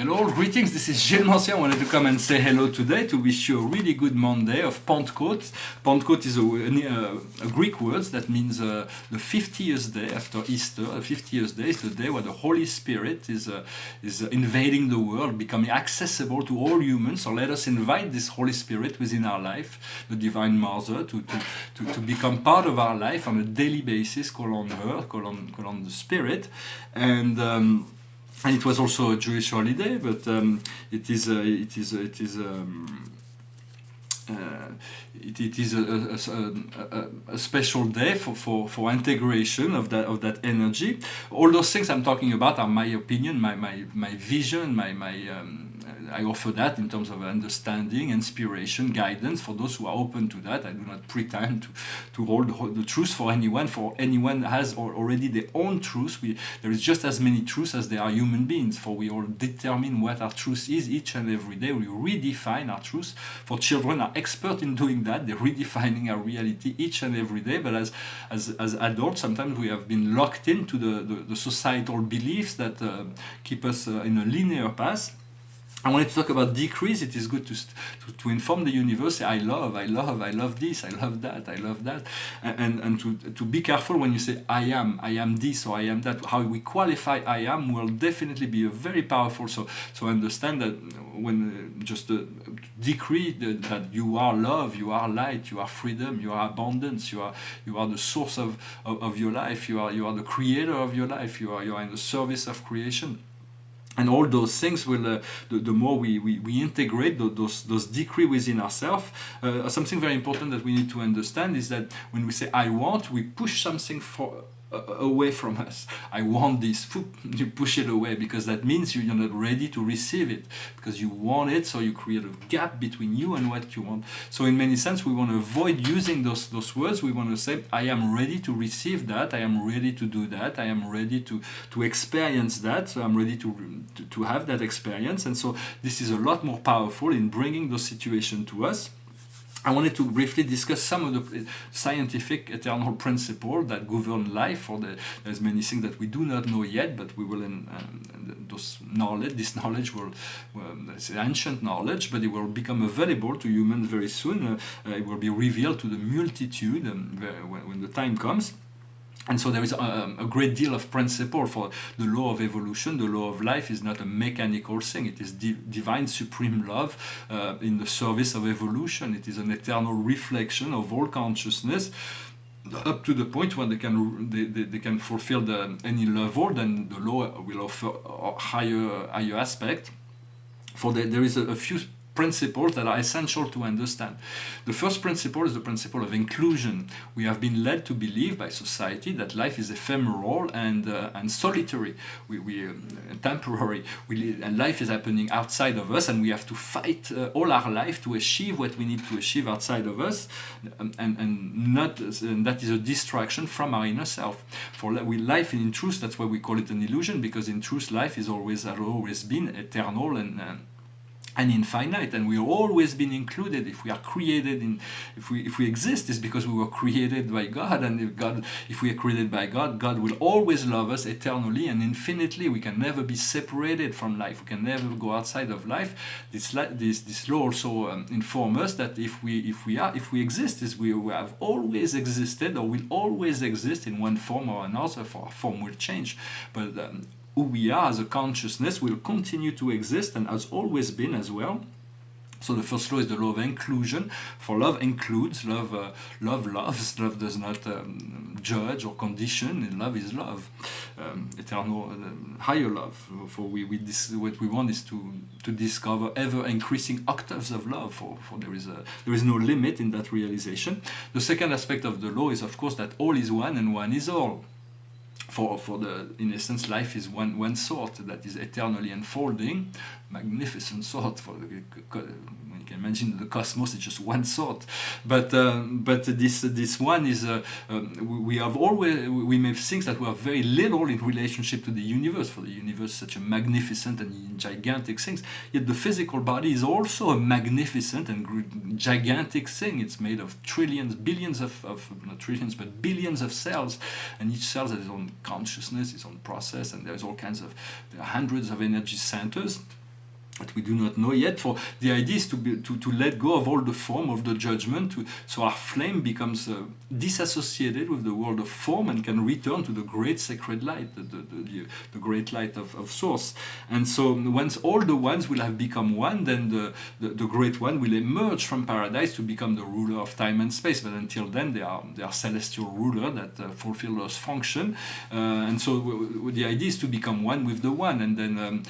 Hello, greetings. This is Gilles Mancier. I wanted to come and say hello today to wish you a really good Monday of Pentecote. Pentecote is a Greek word that means the 50th day after Easter. The 50th day is the day where the Holy Spirit is invading the world, becoming accessible to all humans. So let us invite this Holy Spirit within our life, the Divine Mother, to become part of our life on a daily basis. Call on her, call on the Spirit, and it was also a Jewish holiday, but it is a special day for integration of that energy. All those things I'm talking about are my opinion, my vision, I offer that in terms of understanding, inspiration, guidance for those who are open to that. I do not pretend to hold the truth for anyone. For anyone has already their own truth. There is just as many truths as there are human beings. For we all determine what our truth is each and every day. We redefine our truth. For children are expert in doing that. They're redefining our reality each and every day. But as adults, sometimes we have been locked into the societal beliefs that keep us in a linear path. I wanted to talk about decrease. It is good to inform the universe. Say, I love this, I love that, and to be careful when you say I am this or I am that. How we qualify I am will definitely be a very powerful. So understand that when decree that you are love, you are light, you are freedom, you are abundance, you are the source of your life. You are the creator of your life. You are in the service of creation. And all those things will, the more we integrate those decree within ourselves. Something very important that we need to understand is that when we say I want, we push something away from us. I want this. You push it away because that means you're not ready to receive it because you want it. So you create a gap between you and what you want. So in many sense, we want to avoid using those words. We want to say I am ready to receive that. I am ready to do that. I am ready to experience that. So I'm ready to have that experience. And so this is a lot more powerful in bringing those situations to us. I wanted to briefly discuss some of the scientific eternal principles that govern life. There's many things that we do not know yet, but we will. This knowledge will, it's ancient knowledge, but it will become available to humans very soon. It will be revealed to the multitude when the time comes. And so there is a great deal of principle for the law of evolution. The law of life is not a mechanical thing. It is divine supreme love in the service of evolution. It is an eternal reflection of all consciousness up to the point where they can fulfill any level. Then the law will offer a higher aspect. There is a few principles that are essential to understand. The first principle is the principle of inclusion. We have been led to believe by society that life is ephemeral and solitary. We temporary. And life is happening outside of us, and we have to fight all our life to achieve what we need to achieve outside of us, and that is a distraction from our inner self. For life in truth, that's why we call it an illusion, because in truth, life has always been eternal and infinite, and we've always been included. If we are created if we exist, it's because we were created by God, and if we are created by God, God will always love us eternally and infinitely. We can never be separated from life. We can never go outside of life. This law also informs us that if we exist, is we have always existed or will always exist in one form or another. For our form will change, but who we are as a consciousness will continue to exist and has always been as well. So the first law is the law of inclusion. For love includes, love loves, love does not judge or condition, and love is love, eternal, higher love. For what we want is to discover ever increasing octaves of love. For there is no limit in that realization. The second aspect of the law is, of course, that all is one and one is all. In essence, life is one sort that is eternally unfolding, magnificent sort. When you can imagine the cosmos, it's just one sort. But this one is we may think that we are very little in relationship to the universe. For the universe, such a magnificent and gigantic thing. Yet the physical body is also a magnificent and gigantic thing. It's made of trillions, billions not trillions, but billions of cells, and each cell has its own consciousness, its own process, and there are hundreds of energy centers. that we do not know yet. For the idea is to let go of all the form of the judgment, so our flame becomes disassociated with the world of form and can return to the great sacred light, the great light of source. And so once all the ones will have become one, then the great one will emerge from paradise to become the ruler of time and space. But until then, they are celestial ruler that fulfill those function. And so the idea is to become one with the one, and then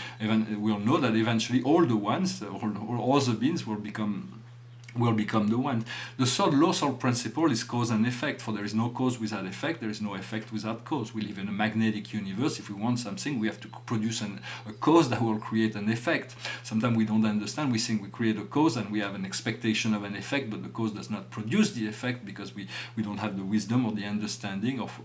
we'll know that eventually all the ones, all other beings will become the one. The third law, third principle, is cause and effect. For there is no cause without effect, there is no effect without cause. We live in a magnetic universe. If we want something, we have to produce a cause that will create an effect. Sometimes we don't understand. We think we create a cause and we have an expectation of an effect, but the cause does not produce the effect because we don't have the wisdom or the understanding of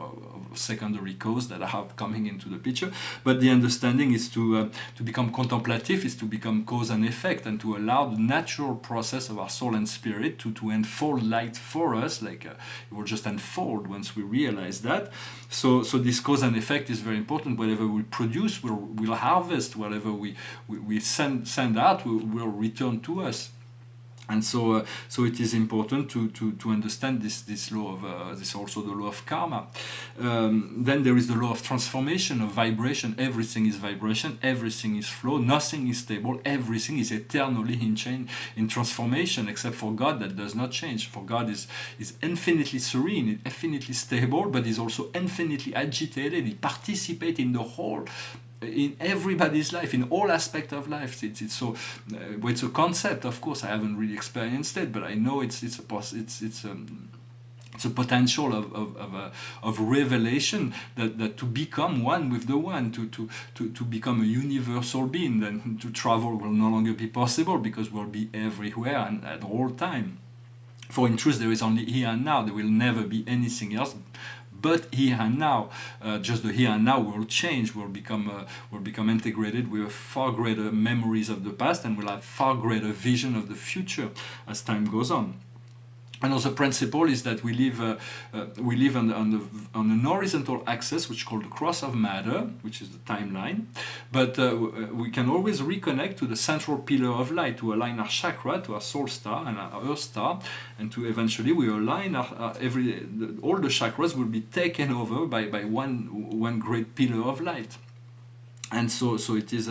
secondary cause that are coming into the picture. But the understanding is to become contemplative, is to become cause and effect, and to allow the natural process of our soul and spirit to unfold light for us, like it will just unfold once we realize that. So this cause and effect is very important. Whatever we produce, we'll harvest. Whatever we send out, will return to us. And so it is important to understand this law of this also the law of karma. Then there is the law of transformation, of vibration. Everything is vibration, everything is flow, nothing is stable, everything is eternally in transformation, except for God that does not change. For God is infinitely serene, infinitely stable, but is also infinitely agitated. He participates in the whole, in everybody's life, in all aspects of life. It's a concept. Of course, I haven't really experienced it, but I know it's a potential of revelation that to become one with the one, to become a universal being. Then to travel will no longer be possible because we'll be everywhere and at all time. For in truth, there is only here and now. There will never be anything else but here and now. Just the here and now will change, will become integrated with far greater memories of the past, and will have far greater vision of the future as time goes on. Another principle is that we live on an horizontal axis, which is called the cross of matter, which is the timeline. But we can always reconnect to the central pillar of light, to align our chakra to our soul star and our earth star, and to eventually we align all the chakras will be taken over by one great pillar of light. And so it is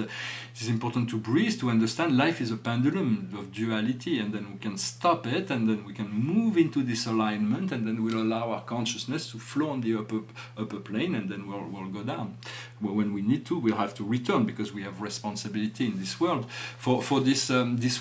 important to breathe, to understand life is a pendulum of duality, and then we can stop it, and then we can move into this alignment, and then we'll allow our consciousness to flow on the upper plane, and then we'll go down. When we need to, we'll have to return because we have responsibility in this world. For this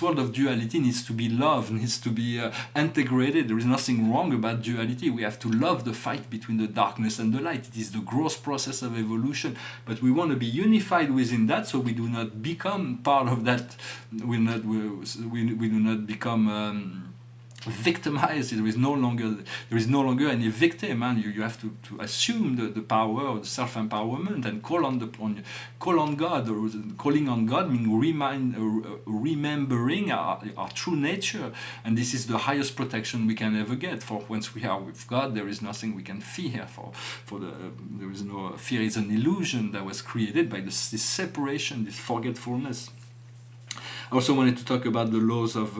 world of duality needs to be loved, needs to be integrated. There is nothing wrong about duality. We have to love the fight between the darkness and the light. It is the growth process of evolution, but we want to be unified within that, so we do not become part of that. We do not become victimized. There is no longer any victim, and you have to assume the power of the self-empowerment and call on God. Or calling on God means remembering our true nature, and this is the highest protection we can ever get. For once we are with God, there is nothing we can fear. There is no fear. Is an illusion that was created by this separation, this forgetfulness. I also wanted to talk about the law of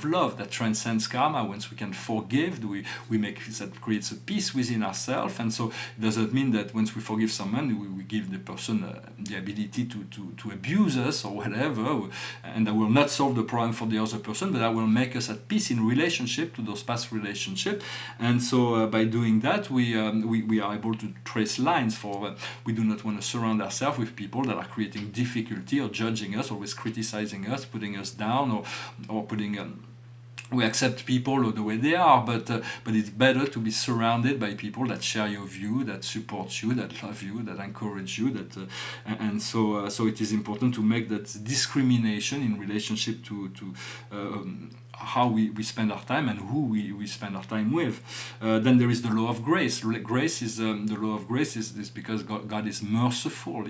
love that transcends karma. Once we can forgive, that creates a peace within ourselves. And so it doesn't mean that once we forgive someone, we give the person the ability to abuse us or whatever, and that will not solve the problem for the other person, but that will make us at peace in relationship to those past relationships. And so by doing that, we are able to trace lines for. We do not want to surround ourselves with people that are creating difficulty or judging us, always criticizing us, putting us down, or putting we accept people the way they are, but it's better to be surrounded by people that share your view, that support you, that love you, that encourage you, and so it is important to make that discrimination in relationship to how we spend our time and who we spend our time with. Then there is the law of grace. The law of grace is because God is merciful,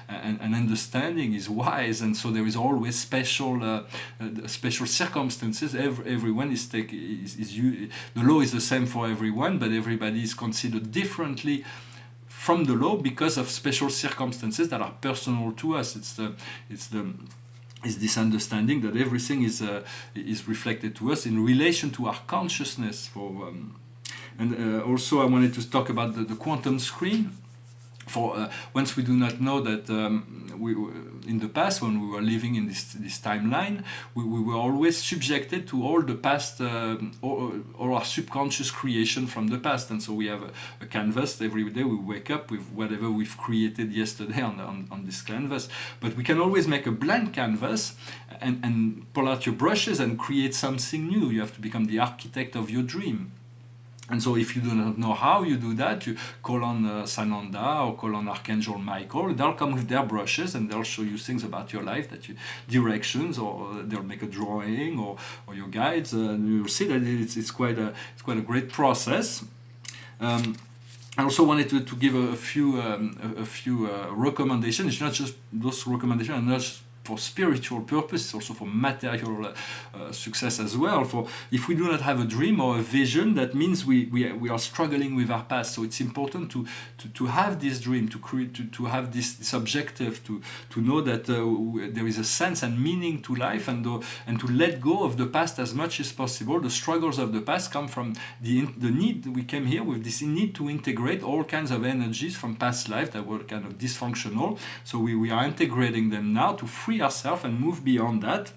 and understanding, is wise, and so there is always special circumstances. Everyone the law is the same for everyone, but everybody is considered differently from the law because of special circumstances that are personal to us. It's the is this understanding that everything is reflected to us in relation to our consciousness. Also I wanted to talk about the quantum screen. For once we do not know that we in the past, when we were living in this timeline, we were always subjected to all the past, all our subconscious creation from the past. And so we have a canvas. Every day we wake up with whatever we've created yesterday on this canvas. But we can always make a blank canvas and pull out your brushes and create something new. You have to become the architect of your dream. And so if you do not know how you do that, you call on Sananda or call on Archangel Michael. They'll come with their brushes and they'll show you things about your life, directions, or they'll make a drawing or your guides. And you'll see that it's quite a great process. I also wanted to give a few recommendations. It's not just those recommendations, and not just for spiritual purpose, also for material success as well. For if we do not have a dream or a vision, that means we are struggling with our past. So it's important to have this dream, to have this objective, to know that there is a sense and meaning to life, and to let go of the past as much as possible. The struggles of the past come from the need. We came here with this need to integrate all kinds of energies from past life that were kind of dysfunctional. So we are integrating them now to free ourselves and move beyond that.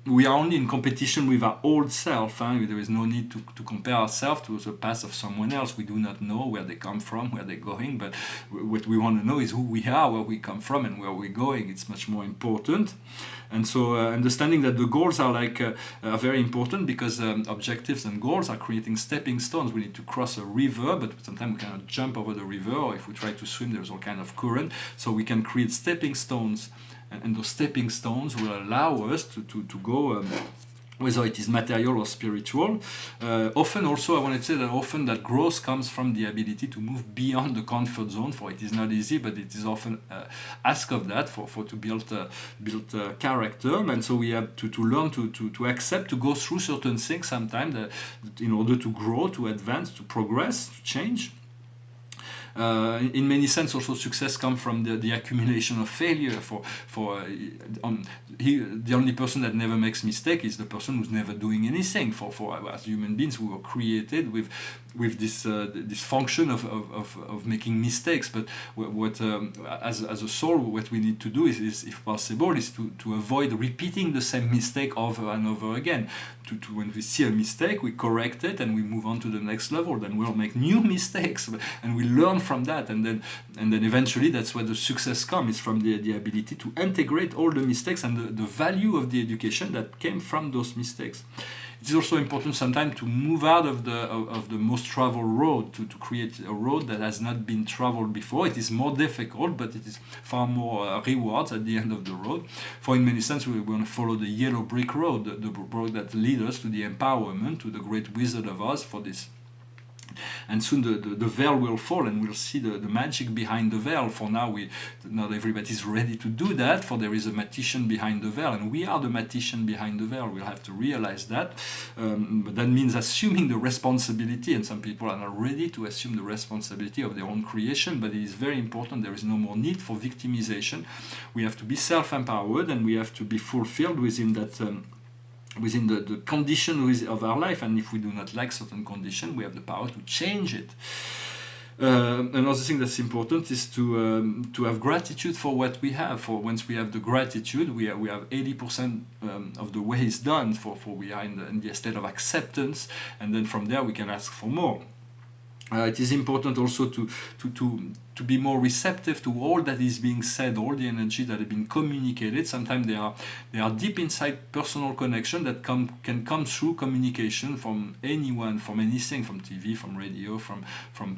We are only in competition with our old self. There is no need to compare ourselves to the past of someone else. We do not know where they come from, where they're going, but what we want to know is who we are, where we come from, and where we're going. It's much more important. And so understanding that the goals are are very important, because objectives and goals are creating stepping stones. We need to cross a river, but sometimes we cannot jump over the river, or if we try to swim, there's all kind of current. So we can create stepping stones, and those stepping stones will allow us to go, whether it is material or spiritual. Often also, I want to say that often that growth comes from the ability to move beyond the comfort zone. For it is not easy, but it is often asked of that for to build character. And so we have to learn to accept, to go through certain things sometimes in order to grow, to advance, to progress, to change. In many sense, also success comes from the accumulation of failure. The only person that never makes mistake is the person who's never doing anything. For as human beings, we were created with this function of making mistakes. But as a soul, what we need to do is if possible, is to avoid repeating the same mistake over and over again. When we see a mistake, we correct it and we move on to the next level. Then we'll make new mistakes and we learn from that, and then eventually that's where the success comes. It's from the ability to integrate all the mistakes and the value of the education that came from those mistakes. It is also important sometimes to move out of the most traveled road, to create a road that has not been traveled before. It is more difficult, but it is far more rewards at the end of the road. For in many sense, we want to follow the yellow brick road, the road that leads us to the empowerment, to the great Wizard of Oz for this. And soon the veil will fall, and we'll see the magic behind the veil. For now, not everybody is ready to do that, for there is a magician behind the veil, and we are the magician behind the veil. We'll have to realize that. But that means assuming the responsibility, and some people are not ready to assume the responsibility of their own creation, but it is very important. There is no more need for victimization. We have to be self-empowered, and we have to be fulfilled within that within the condition of our life. And if we do not like certain condition, we have the power to change it. Another thing that's important is to have gratitude for what we have. For once we have the gratitude, we have 80% of the way is done. For we are in the state of acceptance, and then from there we can ask for more. It is important also to be more receptive to all that is being said, all the energy that has been communicated. Sometimes they are deep inside personal connection that can come through communication from anyone, from anything, from TV, from radio, from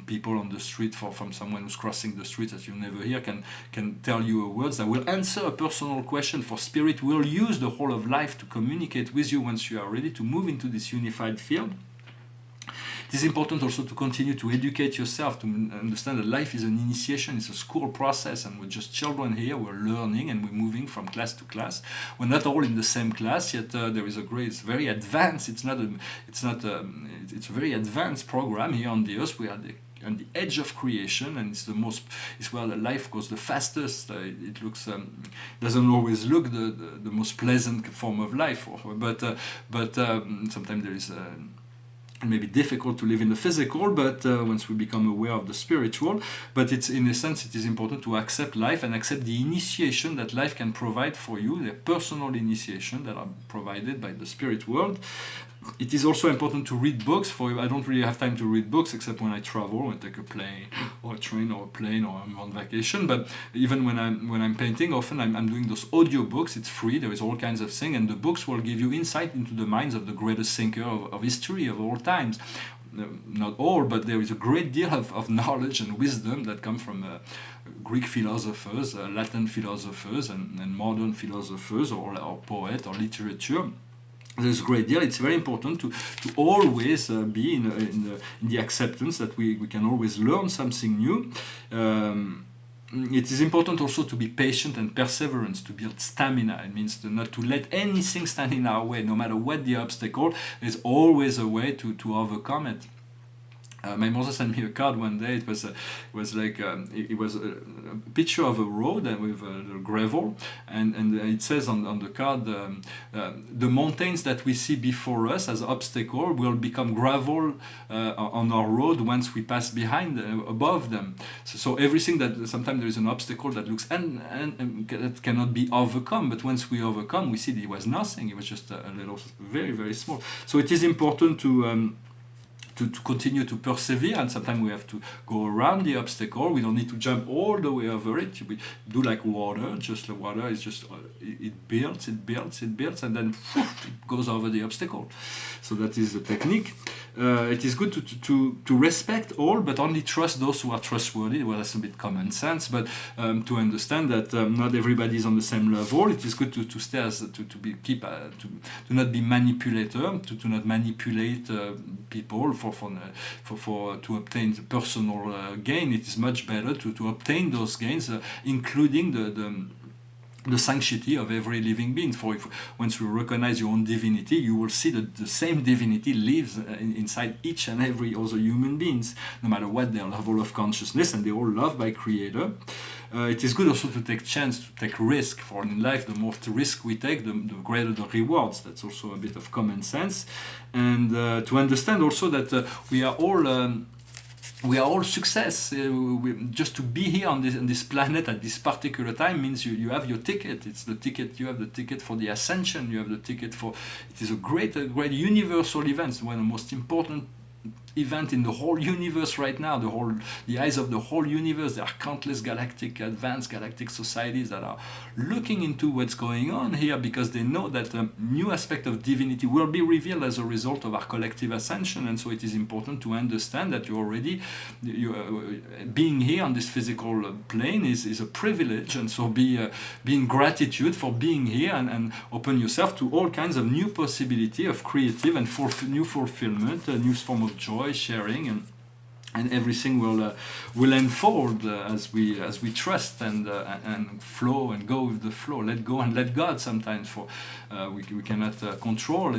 people on the street, from someone who's crossing the street that you never hear, can tell you words that will answer a personal question. For spirit will use the whole of life to communicate with you once you are ready to move into this unified field. It is important also to continue to educate yourself, to understand that life is an initiation, it's a school process, and we're just children here, we're learning and we're moving from class to class. We're not all in the same class, yet there is it's very advanced, it's a very advanced program here on the earth. We are on the edge of creation, and it's where the life goes the fastest. It looks doesn't always look the most pleasant form of life, but sometimes there is. It may be difficult to live in the physical, but once we become aware of the spiritual, but it's in a sense it is important to accept life and accept the initiation that life can provide for you, the personal initiation that are provided by the spirit world. It is also important to read books. I don't really have time to read books except when I travel, when I take a plane or a train or a plane or I'm on vacation. But even when I'm painting, often I'm doing those audio books. It's free. There is all kinds of things, and the books will give you insight into the minds of the greatest thinker of history of all times. Not all, but there is a great deal of knowledge and wisdom that come from Greek philosophers, Latin philosophers, and modern philosophers or poet or literature. There's a great deal. It's very important to always be in the acceptance that we can always learn something new. It is important also to be patient and perseverance, to build stamina. It means not to let anything stand in our way, no matter what the obstacle. There's always a way to overcome it. My mother sent me a card one day. It was a picture of a road with gravel, and it says on the card, the mountains that we see before us as obstacle will become gravel on our road once we pass above them. So everything that sometimes there is an obstacle that looks and that cannot be overcome, but once we overcome, we see that it was nothing. It was just a little, very, very small. So it is important to continue to persevere, and sometimes we have to go around the obstacle. We don't need to jump all the way over it. We do like water. Just the water is just it builds, and then it goes over the obstacle. So that is the technique. It is good to respect all, but only trust those who are trustworthy. Well, that's a bit common sense, but to understand that not everybody is on the same level. It is good to stay as to not be manipulator, to not manipulate people to obtain personal gain. It is much better to obtain those gains, including the sanctity of every living being. Once you recognize your own divinity, you will see that the same divinity lives inside each and every other human beings, no matter what their level of consciousness, and they're all loved by Creator. It is good also to take chance, to take risk. For in life, the more risk we take, the greater the rewards. That's also a bit of common sense, and to understand also that we are all success. Just to be here on this planet at this particular time means you have your ticket. It's the ticket. You have the ticket for the ascension. You have the ticket for. It is a great universal event. One of the most important event in the whole universe right now, the eyes of the whole universe. There are countless advanced galactic societies that are looking into what's going on here, because they know that a new aspect of divinity will be revealed as a result of our collective ascension. And so it is important to understand that being here on this physical plane is a privilege, and so be in gratitude for being here, and open yourself to all kinds of new possibility of creative and new fulfillment, a new form of joy, sharing, and everything will unfold as we trust and flow and go with the flow. Let go and let God. Sometimes we cannot control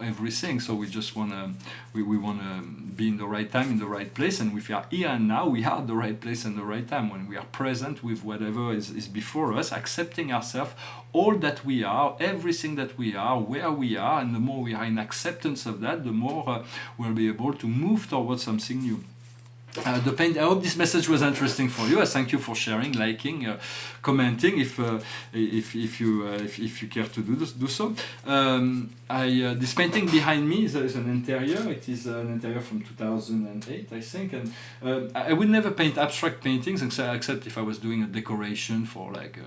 everything. So we just wanna be in the right time, in the right place. And if we are here and now, we are at the right place and the right time. When we are present with whatever is before us, accepting ourselves, all that we are, everything that we are, where we are, and the more we are in acceptance of that, the more we'll be able to move towards something new. I hope this message was interesting for you. I thank you for sharing, liking, commenting if you care to do so. This painting behind me is an interior. It is an interior from 2008, I think. And I would never paint abstract paintings except if I was doing a decoration for like a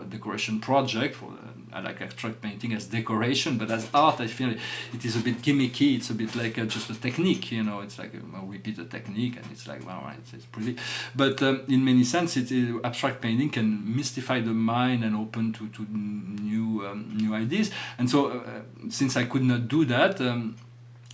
decoration project. I like abstract painting as decoration, but as art, I feel it is a bit gimmicky. It's a bit like just a technique, It's like repeat a technique, and it's like, well, it's pretty. But in many sense, abstract painting can mystify the mind and open to new ideas. And so, since I could not do that.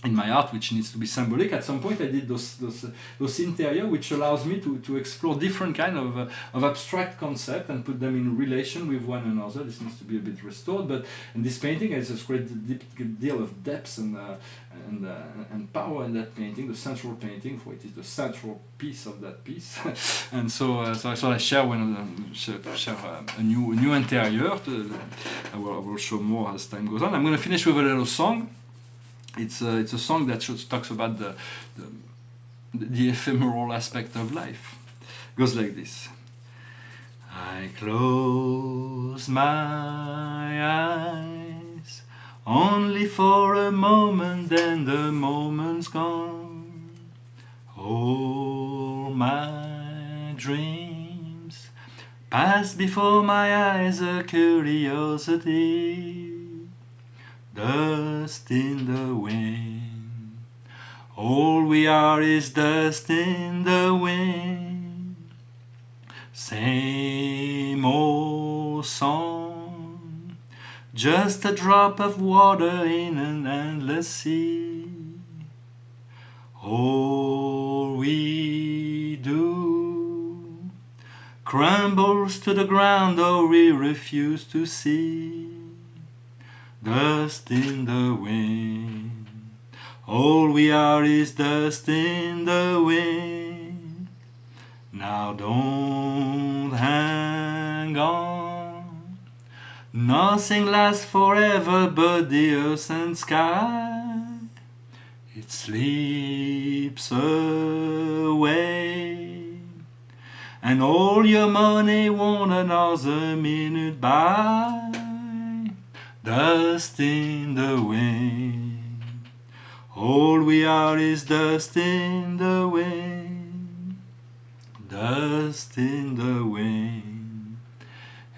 in my art, which needs to be symbolic. At some point, I did those interior, which allows me to explore different kind of abstract concept and put them in relation with one another. This needs to be a bit restored, but in this painting, there's a great deal of depth and power in that painting. The central painting, for it is the central piece of that piece, and so I thought I share a new interior. I will show more as time goes on. I'm going to finish with a little song. It's a song that talks about the ephemeral aspect of life. It goes like this. I close my eyes only for a moment, then the moment's gone. All my dreams pass before my eyes, a curiosity. Dust in the wind. All we are is dust in the wind. Same old song, just a drop of water in an endless sea. All we do crumbles to the ground, or we refuse to see. Dust in the wind. All we are is dust in the wind. Now don't hang on. Nothing lasts forever but the earth and sky. It slips away, and all your money won't another minute by. Dust in the wind. All we are is dust in the wind. Dust in the wind.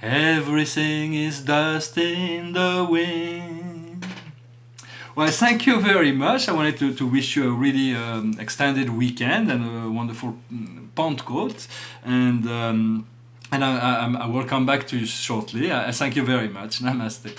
Everything is dust in the wind. Well, thank you very much. I wanted to wish you a really extended weekend and a wonderful Pentecote. And I will come back to you shortly. I thank you very much. Namaste.